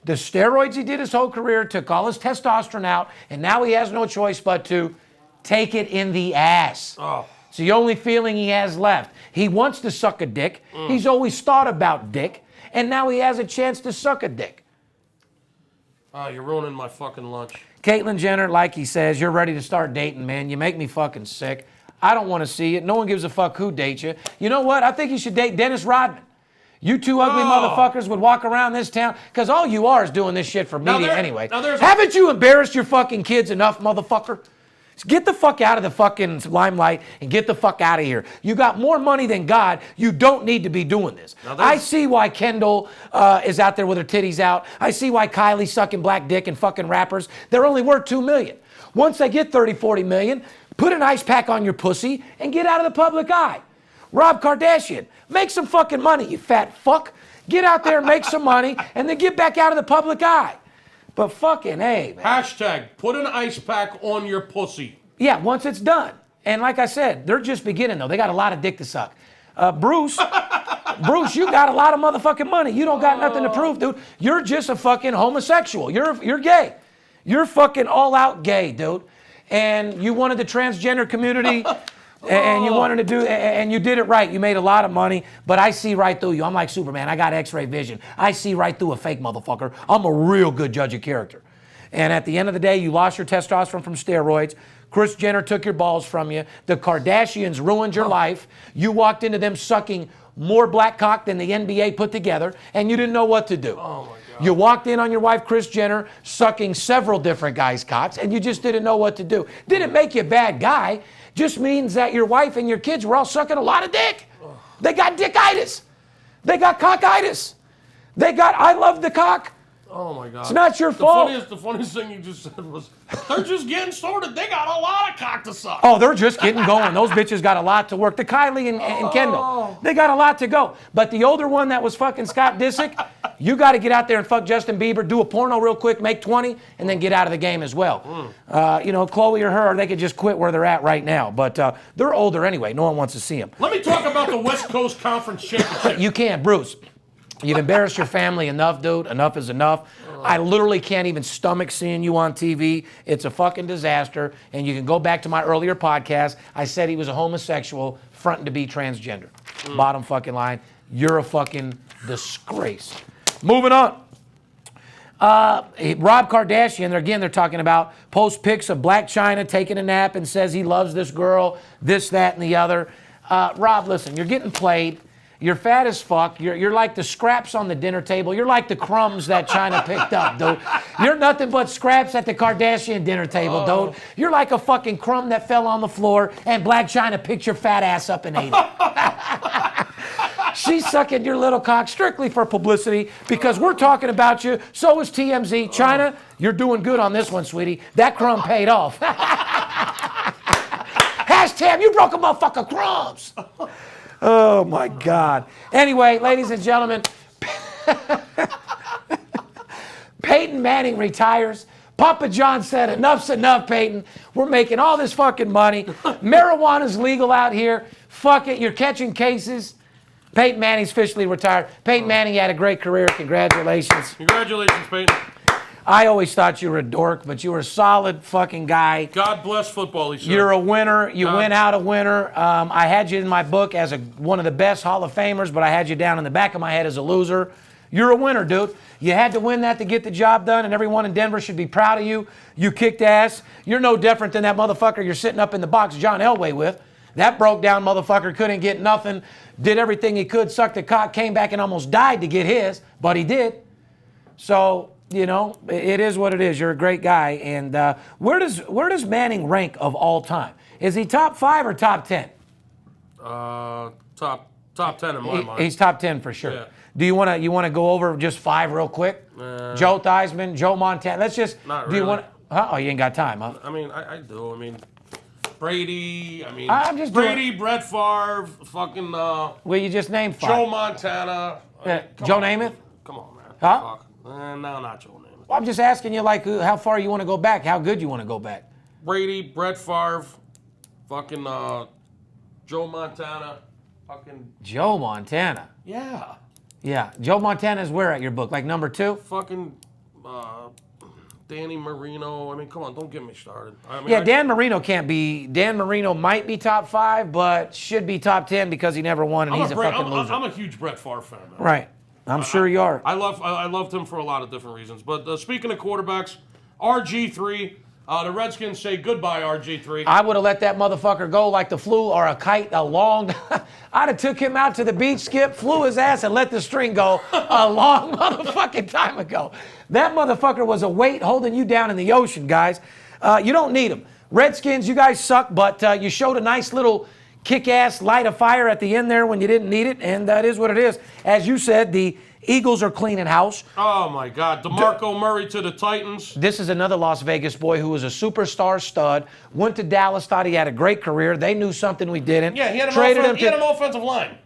The steroids he did his whole career took all his testosterone out, and now he has no choice but to take it in the ass. Oh. It's the only feeling he has left. He wants to suck a dick. He's always thought about dick, and now he has a chance to suck a dick. Oh, you're ruining my fucking lunch. Caitlyn Jenner, like he says, you're ready to start dating, man. You make me fucking sick. I don't want to see it. No one gives a fuck who dates you. You know what? I think you should date Dennis Rodman. You two ugly motherfuckers would walk around this town, because all you are is doing this shit for media anyway. Haven't you embarrassed your fucking kids enough, motherfucker? Get the fuck out of the fucking limelight and get the fuck out of here. You got more money than God. You don't need to be doing this. I see why Kendall is out there with her titties out. I see why Kylie's sucking black dick and fucking rappers. They're only worth $2 million. Once they get 30, 40 million, put an ice pack on your pussy and get out of the public eye. Rob Kardashian, make some fucking money, you fat fuck. Get out there and make some money and then get back out of the public eye. But fucking hey, man. Hashtag, put an ice pack on your pussy. Yeah, once it's done. And like I said, they're just beginning though. They got a lot of dick to suck. Bruce, you got a lot of motherfucking money. You don't got nothing to prove, dude. You're just a fucking homosexual. You're gay. You're fucking all out gay, dude. And you wanted the transgender community and you wanted to do, and you did it right. You made a lot of money, but I see right through you. I'm like Superman. I got X-ray vision. I see right through a fake motherfucker. I'm a real good judge of character. And at the end of the day, you lost your testosterone from steroids. Kris Jenner took your balls from you. The Kardashians ruined your life. You walked into them sucking more black cock than the NBA put together, and you didn't know what to do. Oh my God. You walked in on your wife, Kris Jenner, sucking several different guys' cocks, and you just didn't know what to do. Didn't make you a bad guy. Just means that your wife and your kids were all sucking a lot of dick. They got dickitis. They got cockitis. They got I love the cock. Oh my God. It's not your fault. The funniest thing you just said was, they're just getting started. They got a lot of cock to suck. Oh, they're just getting going. Those bitches got a lot to work. The Kylie and Kendall, they got a lot to go. But the older one that was fucking Scott Disick, you got to get out there and fuck Justin Bieber, do a porno real quick, make 20, and then get out of the game as well. You know, Chloe or her, they could just quit where they're at right now. But they're older anyway. No one wants to see them. Let me talk about the West Coast Conference Championship. You can't, Bruce. You've embarrassed your family enough, dude. Enough is enough. I literally can't even stomach seeing you on TV. It's a fucking disaster. And you can go back to my earlier podcast. I said he was a homosexual fronting to be transgender. Bottom fucking line. You're a fucking disgrace. Moving on. Rob Kardashian, they're talking about post pics of Black China taking a nap and says he loves this girl, this, that, and the other. Rob, listen, you're getting played. You're fat as fuck. You're like the scraps on the dinner table. You're like the crumbs that China picked up, dude. You're nothing but scraps at the Kardashian dinner table, dude. You're like a fucking crumb that fell on the floor and Black China picked your fat ass up and ate it. She's sucking your little cock strictly for publicity because we're talking about you. So is TMZ. China, you're doing good on this one, sweetie. That crumb paid off. Hashtag, you broke a motherfucker crumbs. Oh, my God. Anyway, ladies and gentlemen, Peyton Manning retires. Papa John said, enough's enough, Peyton. We're making all this fucking money. Marijuana's legal out here. Fuck it, you're catching cases. Peyton Manning's officially retired. Peyton Manning had a great career. Congratulations. Congratulations, Peyton. I always thought you were a dork, but you were a solid fucking guy. God bless football, he said. You're a winner. You went out a winner. I had you in my book as one of the best Hall of Famers, but I had you down in the back of my head as a loser. You're a winner, dude. You had to win that to get the job done, and everyone in Denver should be proud of you. You kicked ass. You're no different than that motherfucker you're sitting up in the box, John Elway, with. That broke down motherfucker couldn't get nothing, did everything he could, sucked a cock, came back and almost died to get his, but he did. So, you know, it is what it is. You're a great guy. And where does Manning rank of all time? Is he top 5 or top 10? Top 10 in my mind. He's top 10 for sure. Yeah. Do you want to go over just 5 real quick? Joe Theismann, Joe Montana. Let's just. Not do you really. want? Oh, you ain't got time, huh? I mean, I do. I mean, Brady. I mean, I'm just Brady, Brett Favre, fucking. Well, you just named 5. Joe Montana. Joe Namath? Come on, man. Huh? Fuck. No, not Joe Namath. Well, I'm just asking you, like, how far you want to go back? How good you want to go back? Brady, Brett Favre, fucking Joe Montana, fucking. Joe Montana. Yeah. Yeah. Joe Montana's where at your book? Like number 2? Fucking Danny Marino. I mean, come on, don't get me started. I mean, Yeah, Dan Marino can't be. Dan Marino might be top 5, but should be top 10 because he never won and he's a fucking loser. I'm a huge Brett Favre fan, man. Right. I'm sure you are. I loved him for a lot of different reasons. But speaking of quarterbacks, RG3, the Redskins say goodbye, RG3. I would have let that motherfucker go like the flu or a kite a long. I'd have took him out to the beach, Skip, flew his ass, and let the string go a long motherfucking time ago. That motherfucker was a weight holding you down in the ocean, guys. You don't need him. Redskins, you guys suck, but you showed a nice little kick-ass light of fire at the end there when you didn't need it, and that is what it is. As you said, the Eagles are cleaning house. Oh, my God. DeMarco Murray to the Titans. This is another Las Vegas boy who was a superstar stud, went to Dallas, thought he had a great career. They knew something we didn't. Yeah, he had an offensive line.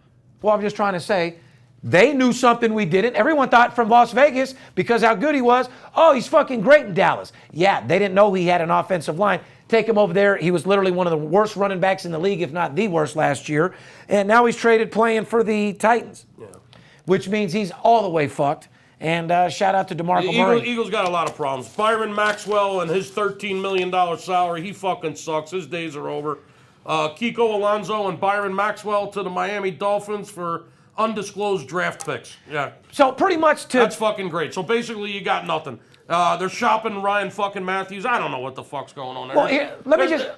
Well, I'm just trying to say, they knew something we didn't. Everyone thought from Las Vegas, because how good he was, oh, he's fucking great in Dallas. Yeah, they didn't know he had an offensive line. Take him over there. He was literally one of the worst running backs in the league, if not the worst last year. And now he's traded playing for the Titans, which means he's all the way fucked. And shout out to DeMarco Murray. Eagles got a lot of problems. Byron Maxwell and his $13 million salary, he fucking sucks. His days are over. Kiko Alonso and Byron Maxwell to the Miami Dolphins for undisclosed draft picks. Yeah. So pretty much That's fucking great. So basically you got nothing. They're shopping Ryan fucking Matthews. I don't know what the fuck's going on there. Well,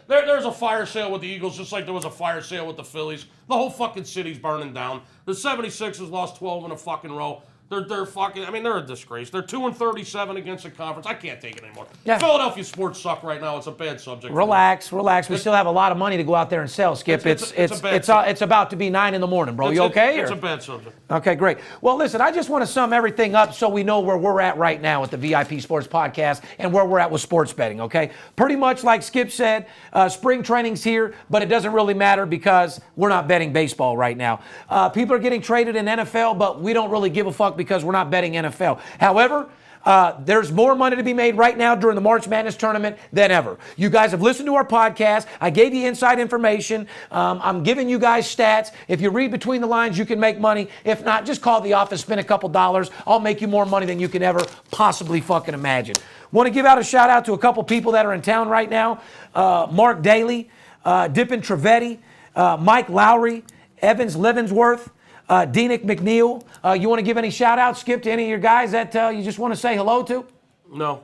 There's a fire sale with the Eagles, just like there was a fire sale with the Phillies. The whole fucking city's burning down. The 76ers lost 12 in a fucking row. They're fucking. I mean, they're a disgrace. They're 2-37 against the conference. I can't take it anymore. Yeah. Philadelphia sports suck right now. It's a bad subject. Relax. We still have a lot of money to go out there and sell, Skip. It's about to be 9 in the morning, bro. You okay? It's a bad subject. Okay, great. Well, listen, I just want to sum everything up so we know where we're at right now with the VIP Sports Podcast and where we're at with sports betting, okay? Pretty much like Skip said, spring training's here, but it doesn't really matter because we're not betting baseball right now. People are getting traded in NFL, but we don't really give a fuck because we're not betting NFL. However, there's more money to be made right now during the March Madness tournament than ever. You guys have listened to our podcast. I gave you inside information. I'm giving you guys stats. If you read between the lines, you can make money. If not, just call the office, spend a couple dollars. I'll make you more money than you can ever possibly fucking imagine. Want to give out a shout out to a couple people that are in town right now. Mark Daly, Dippin Trevetti, Mike Lowry, Evans Leavenworth, Deanick McNeil. You want to give any shout outs, Skip, to any of your guys that you just want to say hello to? No.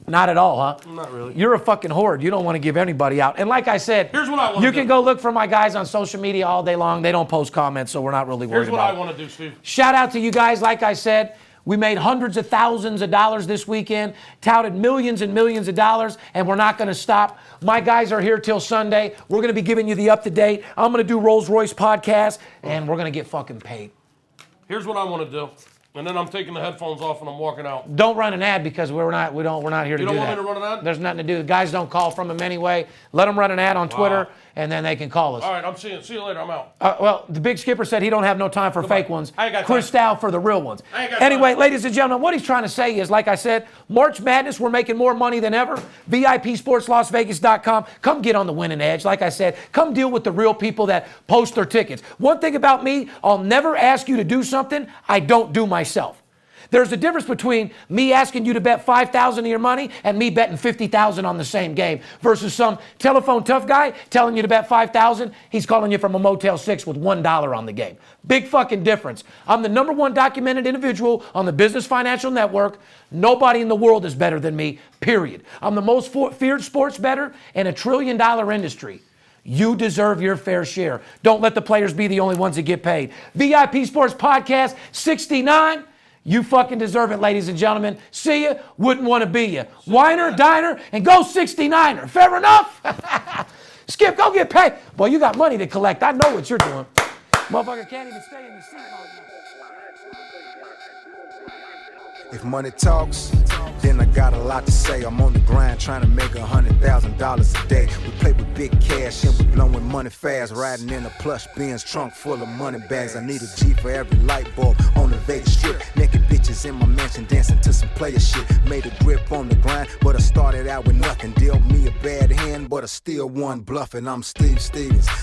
Not at all, huh? Not really. You're a fucking horde. You don't want to give anybody out. And like I said, here's what I want you to do. can go look for my guys on social media all day long. They don't post comments, so we're not really worried about it. Here's what I want to do, Steve. Shout out to you guys. Like I said, we made hundreds of thousands of dollars this weekend, touted millions and millions of dollars, and we're not going to stop. My guys are here till Sunday. We're going to be giving you the up-to-date. I'm going to do Rolls Royce podcast, and we're going to get fucking paid. Here's what I want to do, and then I'm taking the headphones off and I'm walking out. Don't run an ad because we're not here to do that. You don't want me to run an ad? There's nothing to do. The guys don't call from them anyway. Let them run an ad on Twitter, and then they can call us. All right, see you later. I'm out. Well, the big skipper said he don't have no time for fake ones. I ain't got time. Cristal for the real ones. I ain't got Anyway, time. ladies and gentlemen, what he's trying to say is, like I said, March Madness, we're making more money than ever. VIPSportsLasVegas.com. Come get on the winning edge. Like I said, come deal with the real people that post their tickets. One thing about me, I'll never ask you to do something I don't do myself. There's a difference between me asking you to bet $5,000 of your money and me betting $50,000 on the same game versus some telephone tough guy telling you to bet $5,000. He's calling you from a Motel 6 with $1 on the game. Big fucking difference. I'm the #1 documented individual on the Business Financial Network. Nobody in the world is better than me, period. I'm the most feared sports bettor in a $1 trillion industry. You deserve your fair share. Don't let the players be the only ones that get paid. VIP Sports Podcast 69. You fucking deserve it, ladies and gentlemen. See ya. Wouldn't want to be ya. Whiner, diner, and go 69er. Fair enough? Skip, go get paid. Boy, you got money to collect. I know what you're doing. Motherfucker can't even stay in the seat. If money talks, then I got a lot to say. I'm on the grind trying to make $100,000 a day. We play with big cash and we blowing money fast. Riding in a plush Benz trunk full of money bags. I need a G for every light bulb on the Vegas Strip. Naked bitches in my mansion dancing to some player shit. Made a grip on the grind, but I started out with nothing. Dealt me a bad hand, but I still won bluffing. I'm Steve Stevens.